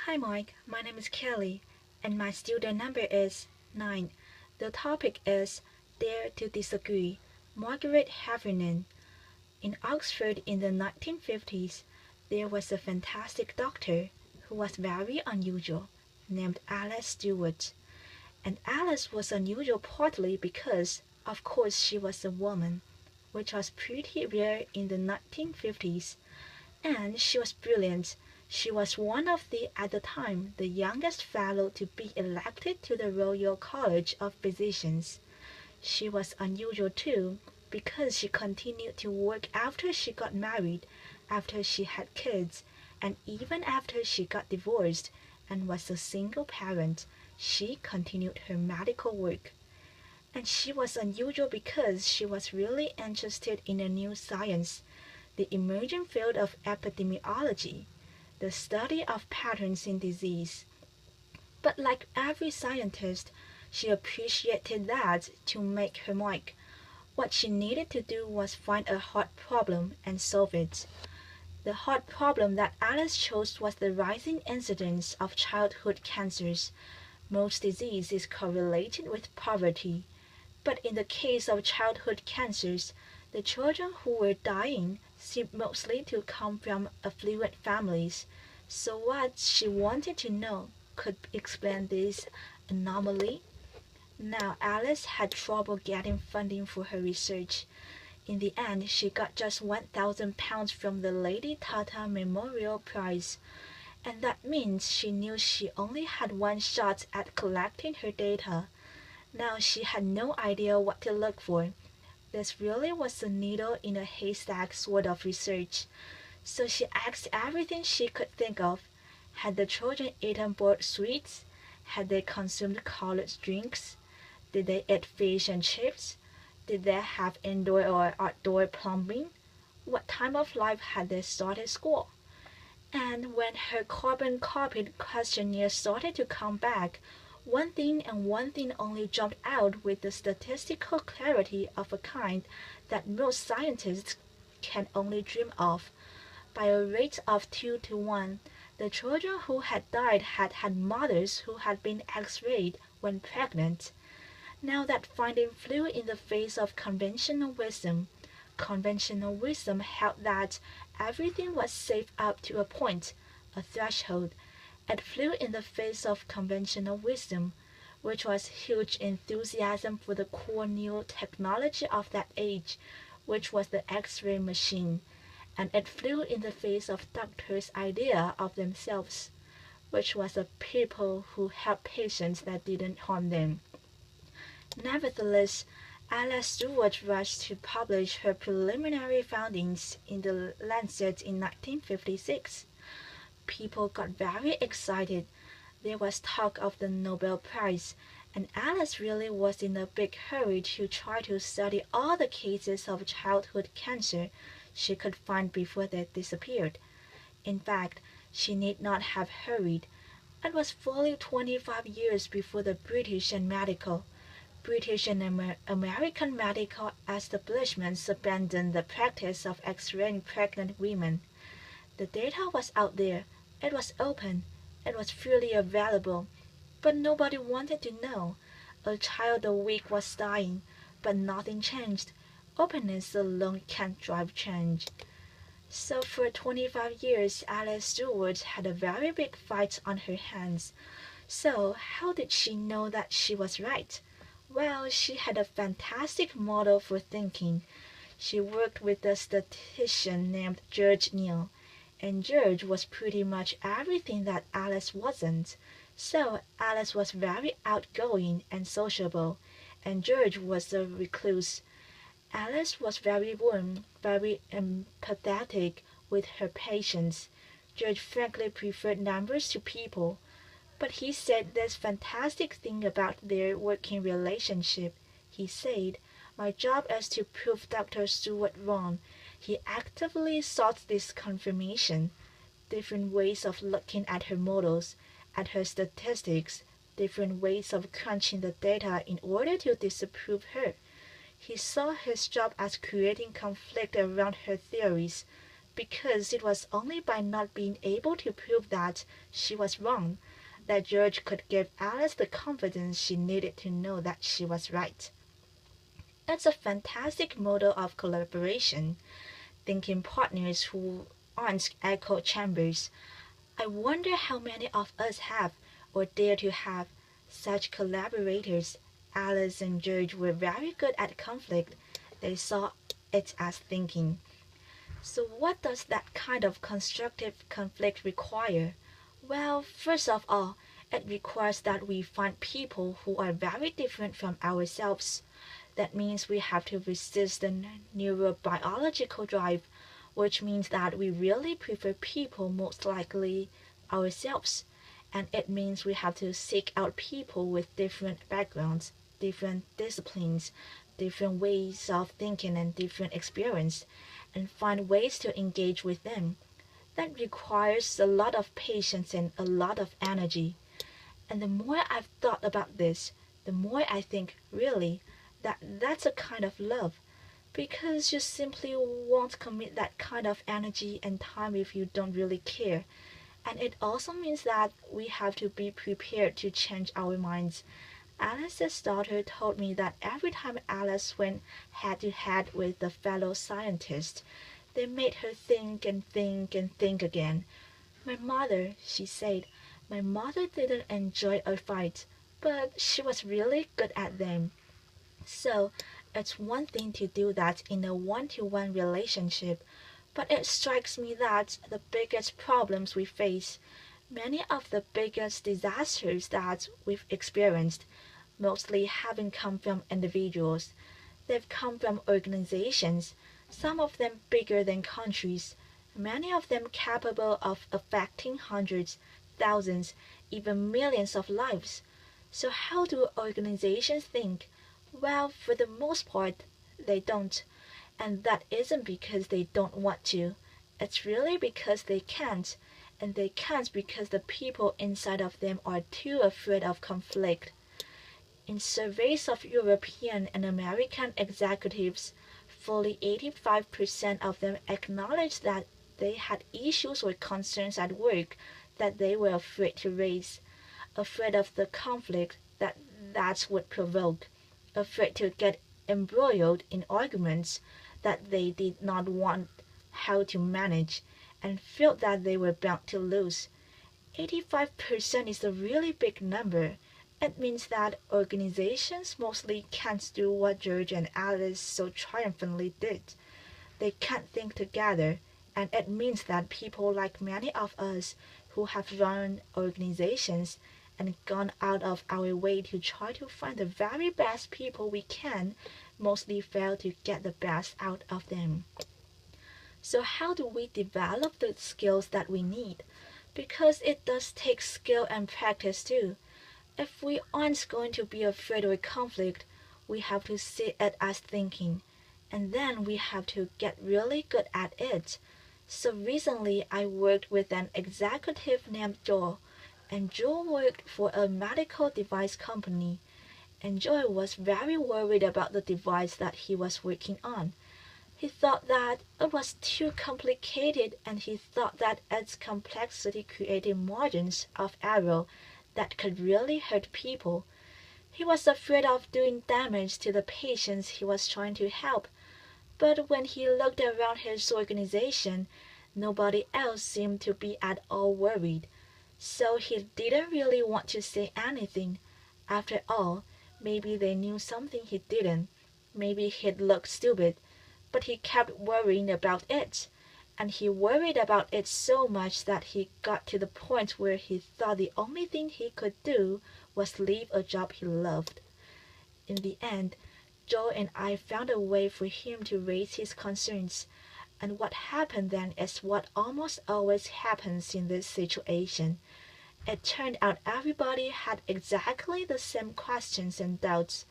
Hi Mike, my name is Kelly and my student number is 9. The topic is Dare to Disagree. Margaret Heffernan. In Oxford in the 1950s, there was a fantastic doctor who was very unusual, named Alice Stewart. And Alice was unusual partly because, of course, she was a woman, which was pretty rare in the 1950s, and she was brilliant. She was one of the, at the time, the youngest fellow to be elected to the Royal College of Physicians. She was unusual too, because she continued to work after she got married, after she had kids, and even after she got divorced and was a single parent, she continued her medical work. And she was unusual because she was really interested in a new science, the emerging field of epidemiology, the study of patterns in disease. But like every scientist, she appreciated that to make her mark, what she needed to do was find a hard problem and solve it. The hard problem that Alice chose was the rising incidence of childhood cancers. Most disease is correlated with poverty, but in the case of childhood cancers, the children who were dying seemed mostly to come from affluent families. So what she wanted to know could explain this anomaly. Now Alice had trouble getting funding for her research. In the end, she got just £1,000 from the Lady Tata Memorial Prize, and that means she knew she only had one shot at collecting her data. Now she had no idea what to look for. This really was a needle in a haystack sort of research. So she asked everything she could think of. Had the children eaten boiled sweets? Had they consumed colored drinks? Did they eat fish and chips? Did they have indoor or outdoor plumbing? What time of life had they started school? And when her carbon-copied questionnaire started to come back, one thing and one thing only jumped out with the statistical clarity of a kind that most scientists can only dream of. By a rate of 2 to 1, the children who had died had had mothers who had been X-rayed when pregnant. Now that finding flew in the face of conventional wisdom. Conventional wisdom held that everything was safe up to a point, a threshold. It flew in the face of conventional wisdom, which was huge enthusiasm for the cool new technology of that age, which was the X-ray machine, and it flew in the face of doctors' idea of themselves, which was a people who helped patients that didn't harm them. Nevertheless, Alice Stewart rushed to publish her preliminary findings in the Lancet in 1956. People got very excited. There was talk of the Nobel Prize, and Alice really was in a big hurry to try to study all the cases of childhood cancer she could find before they disappeared. In fact, she need not have hurried. It was fully 25 years before the British and American medical establishments abandoned the practice of X-raying pregnant women. The data was out there, it was open, it was freely available, but nobody wanted to know. A child a week was dying, but nothing changed. Openness alone can't drive change. So for 25 years, Alice Stewart had a very big fight on her hands. So how did she know that she was right? Well, she had a fantastic model for thinking. She worked with a statistician named George Neal, and George was pretty much everything that Alice wasn't. So Alice was very outgoing and sociable, and George was a recluse. Alice was very warm, very empathetic with her patients. George frankly preferred numbers to people. But he said this fantastic thing about their working relationship. He said, "My job is to prove Dr. Stewart wrong." He actively sought this confirmation. Different ways of looking at her models, at her statistics, different ways of crunching the data in order to disprove her. He saw his job as creating conflict around her theories. because it was only by not being able to prove that she was wrong that George could give Alice the confidence she needed to know that she was right. It's a fantastic model of collaboration, thinking partners who aren't echo chambers. I wonder how many of us have, or dare to have, such collaborators. Alice and George were very good at conflict. They saw it as thinking. So, what does that kind of constructive conflict require? Well, first of all, it requires that we find people who are very different from ourselves. That means we have to resist the neurobiological drive, which means that we really prefer people most likely ourselves. And it means we have to seek out people with different backgrounds, different disciplines, different ways of thinking, and different experience, and find ways to engage with them. That requires a lot of patience and a lot of energy. And the more I've thought about this, the more I think, really, that's a kind of love. Because you simply won't commit that kind of energy and time if you don't really care. And it also means that we have to be prepared to change our minds. Alice's daughter told me that every time Alice went head to head with a fellow scientist, they made her think and think and think again. My mother, she said, my mother didn't enjoy a fight, but she was really good at them. So, it's one thing to do that in a one-to-one relationship, but it strikes me that the biggest problems we face, many of the biggest disasters that we've experienced, mostly haven't come from individuals. They've come from organizations, some of them bigger than countries, many of them capable of affecting hundreds, thousands, even millions of lives. So how do organizations think? Well, for the most part, they don't. And that isn't because they don't want to. It's really because they can't. And they can't because the people inside of them are too afraid of conflict. In surveys of European and American executives, fully 85% of them acknowledged that they had issues or concerns at work that they were afraid to raise, afraid of the conflict that would provoke, afraid to get embroiled in arguments that they did not want how to manage, and felt that they were bound to lose. 85% is a really big number. It means that organizations mostly can't do what George and Alice so triumphantly did. They can't think together, and it means that people like many of us who have run organizations and gone out of our way to try to find the very best people we can mostly fail to get the best out of them. So how do we develop the skills that we need? Because it does take skill and practice too. If we aren't going to be afraid of conflict, we have to see it as thinking, and then we have to get really good at it. So recently I worked with an executive named Joel, and Joel worked for a medical device company, and Joel was very worried about the device that he was working on. He thought that it was too complicated, and he thought that its complexity created margins of error that could really hurt people. He was afraid of doing damage to the patients he was trying to help. But when he looked around his organization, nobody else seemed to be at all worried. So he didn't really want to say anything. After all, maybe they knew something he didn't. Maybe he'd look stupid. But he kept worrying about it. And he worried about it so much that he got to the point where he thought the only thing he could do was leave a job he loved. In the end, Joe and I found a way for him to raise his concerns, and what happened then is what almost always happens in this situation. It turned out everybody had exactly the same questions and doubts.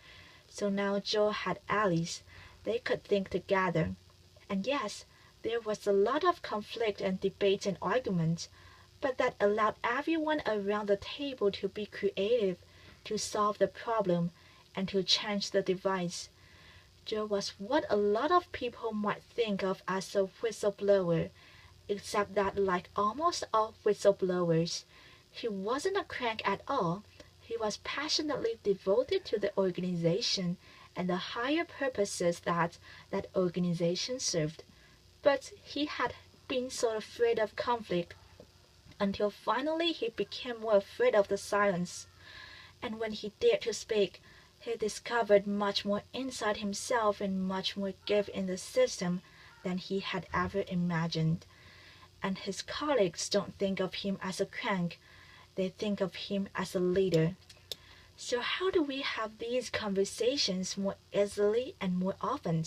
So now Joe had Alice. They could think together. And yes, there was a lot of conflict and debate and argument, but that allowed everyone around the table to be creative, to solve the problem, and to change the device. Joe was what a lot of people might think of as a whistleblower, except that, like almost all whistleblowers, he wasn't a crank at all. He was passionately devoted to the organization and the higher purposes that that organization served. But he had been so afraid of conflict until finally he became more afraid of the silence. And when he dared to speak, he discovered much more inside himself and much more give in the system than he had ever imagined. And his colleagues don't think of him as a crank, they think of him as a leader. So how do we have these conversations more easily and more often?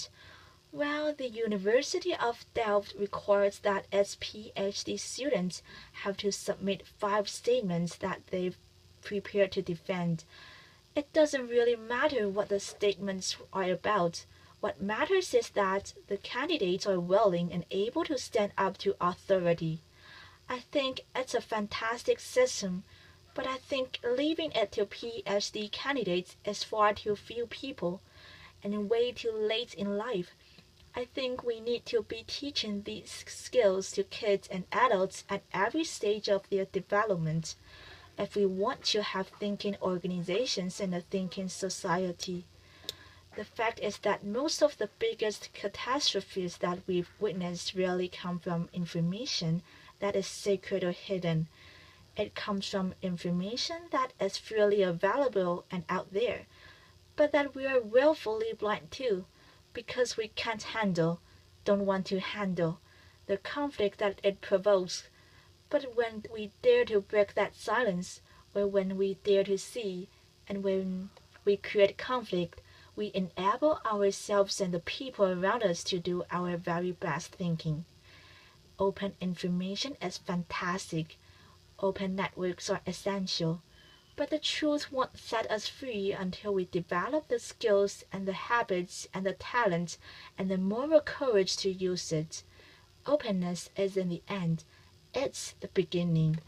Well, the University of Delft requires that its PhD students have to submit 5 statements that they've prepared to defend. It doesn't really matter what the statements are about. What matters is that the candidates are willing and able to stand up to authority. I think it's a fantastic system, but I think leaving it to PhD candidates is far too few people and way too late in life. I think we need to be teaching these skills to kids and adults at every stage of their development if we want to have thinking organizations and a thinking society. The fact is that most of the biggest catastrophes that we've witnessed really come from information that is secret or hidden. It comes from information that is freely available and out there, but that we are willfully blind to because we can't handle, don't want to handle, the conflict that it provokes. But when we dare to break that silence, or when we dare to see, and when we create conflict, we enable ourselves and the people around us to do our very best thinking. Open information is fantastic. Open networks are essential. But the truth won't set us free until we develop the skills and the habits and the talent and the moral courage to use it. Openness is in the end. It's the beginning.